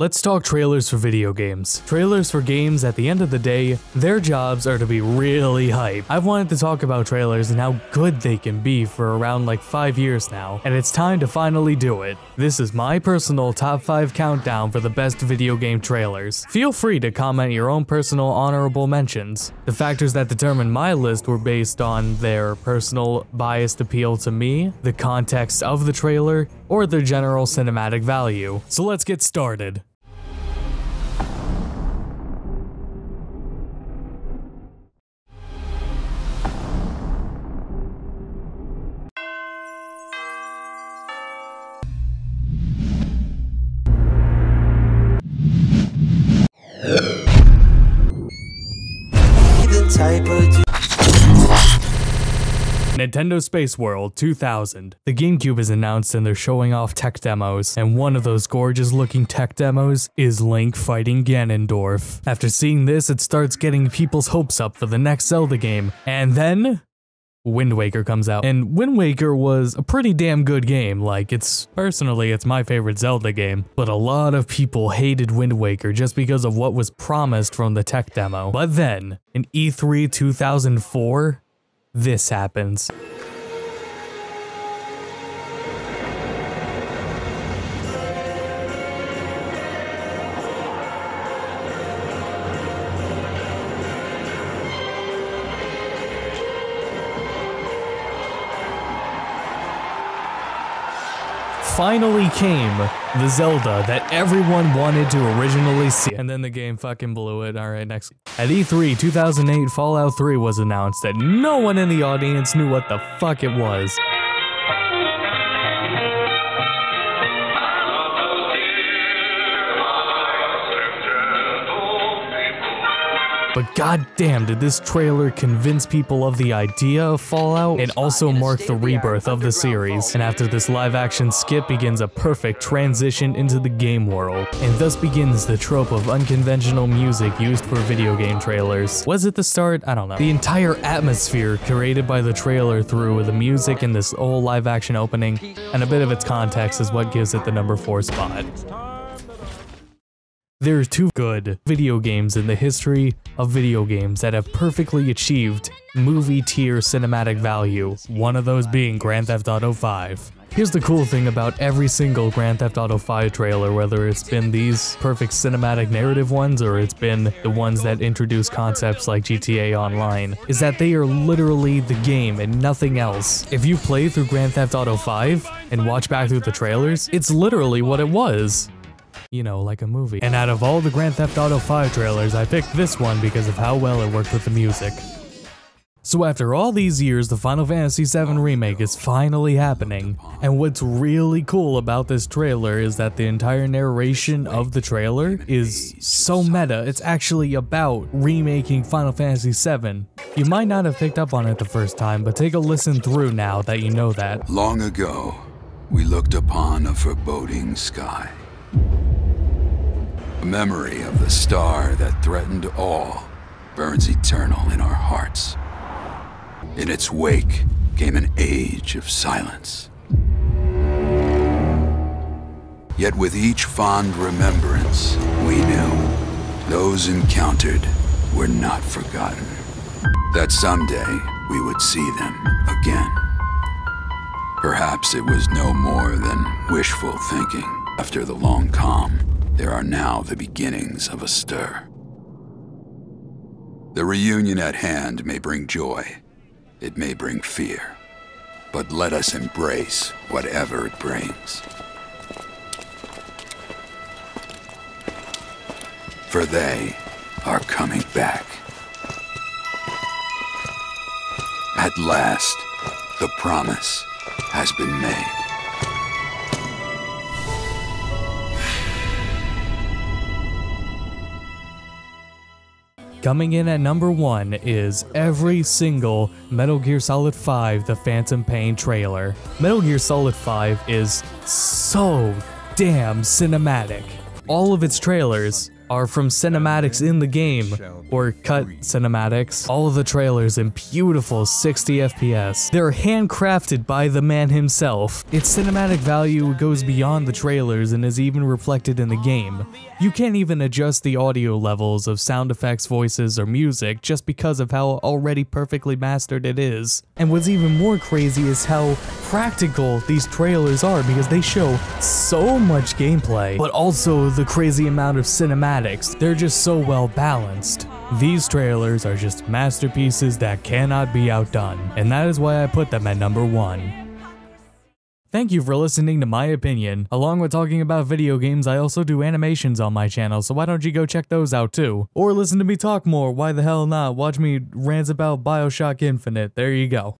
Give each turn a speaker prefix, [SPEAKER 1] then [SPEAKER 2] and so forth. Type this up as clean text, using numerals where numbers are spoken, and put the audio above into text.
[SPEAKER 1] Let's talk trailers for video games. Trailers for games, at the end of the day, their jobs are to be really hype. I've wanted to talk about trailers and how good they can be for around like 5 years now, and it's time to finally do it. This is my personal top 5 countdown for the best video game trailers. Feel free to comment your own personal honorable mentions. The factors that determined my list were based on their personal biased appeal to me, the context of the trailer, or their general cinematic value. So let's get started. Nintendo Space World 2000. The GameCube is announced and they're showing off tech demos, and one of those gorgeous looking tech demos is Link fighting Ganondorf. After seeing this, it starts getting people's hopes up for the next Zelda game, and then Wind Waker comes out. And Wind Waker was a pretty damn good game. Like, personally, it's my favorite Zelda game, but a lot of people hated Wind Waker just because of what was promised from the tech demo. But then, in E3 2004, this happens. Finally came the Zelda that everyone wanted to originally see. And then the game fucking blew it. Alright, next. At E3 2008, Fallout 3 was announced that no one in the audience knew what the fuck it was. But goddamn, did this trailer convince people of the idea of Fallout and also mark the rebirth of the series. And after this live-action skip begins a perfect transition into the game world, and thus begins the trope of unconventional music used for video game trailers. Was it the start? I don't know. The entire atmosphere created by the trailer through the music and this whole live-action opening, and a bit of its context, is what gives it the number 4 spot. There are 2 good video games in the history of video games that have perfectly achieved movie-tier cinematic value, one of those being Grand Theft Auto 5. Here's the cool thing about every single Grand Theft Auto 5 trailer, whether it's been these perfect cinematic narrative ones or it's been the ones that introduce concepts like GTA Online, is that they are literally the game and nothing else. If you play through Grand Theft Auto 5 and watch back through the trailers, it's literally what it was. You know, like a movie. And out of all the Grand Theft Auto 5 trailers, I picked this one because of how well it worked with the music. So after all these years, the Final Fantasy VII Remake is finally happening. And what's really cool about this trailer is that the entire narration of the trailer is so meta. It's actually about remaking Final Fantasy VII. You might not have picked up on it the first time, but take a listen through now that you know that.
[SPEAKER 2] Long ago, we looked upon a foreboding sky. A memory of the star that threatened all burns eternal in our hearts. In its wake came an age of silence. Yet with each fond remembrance, we knew those encountered were not forgotten. That someday we would see them again. Perhaps it was no more than wishful thinking. After the long calm, there are now the beginnings of a stir. The reunion at hand may bring joy, it may bring fear, but let us embrace whatever it brings. For they are coming back. At last, the promise has been made.
[SPEAKER 1] Coming in at number 1 is every single Metal Gear Solid 5 The Phantom Pain trailer. Metal Gear Solid 5 is so damn cinematic. All of its trailers are from cinematics in the game, or cut cinematics. All of the trailers in beautiful 60 FPS. They're handcrafted by the man himself. Its cinematic value goes beyond the trailers and is even reflected in the game. You can't even adjust the audio levels of sound effects, voices, or music just because of how already perfectly mastered it is. And what's even more crazy is how practical these trailers are, because they show so much gameplay, but also the crazy amount of cinematics. They're just so well balanced. These trailers are just masterpieces that cannot be outdone, and that is why I put them at number 1. Thank you for listening to my opinion. Along with talking about video games, I also do animations on my channel, so why don't you go check those out too? Or listen to me talk more, why the hell not? Watch me rant about BioShock Infinite, there you go.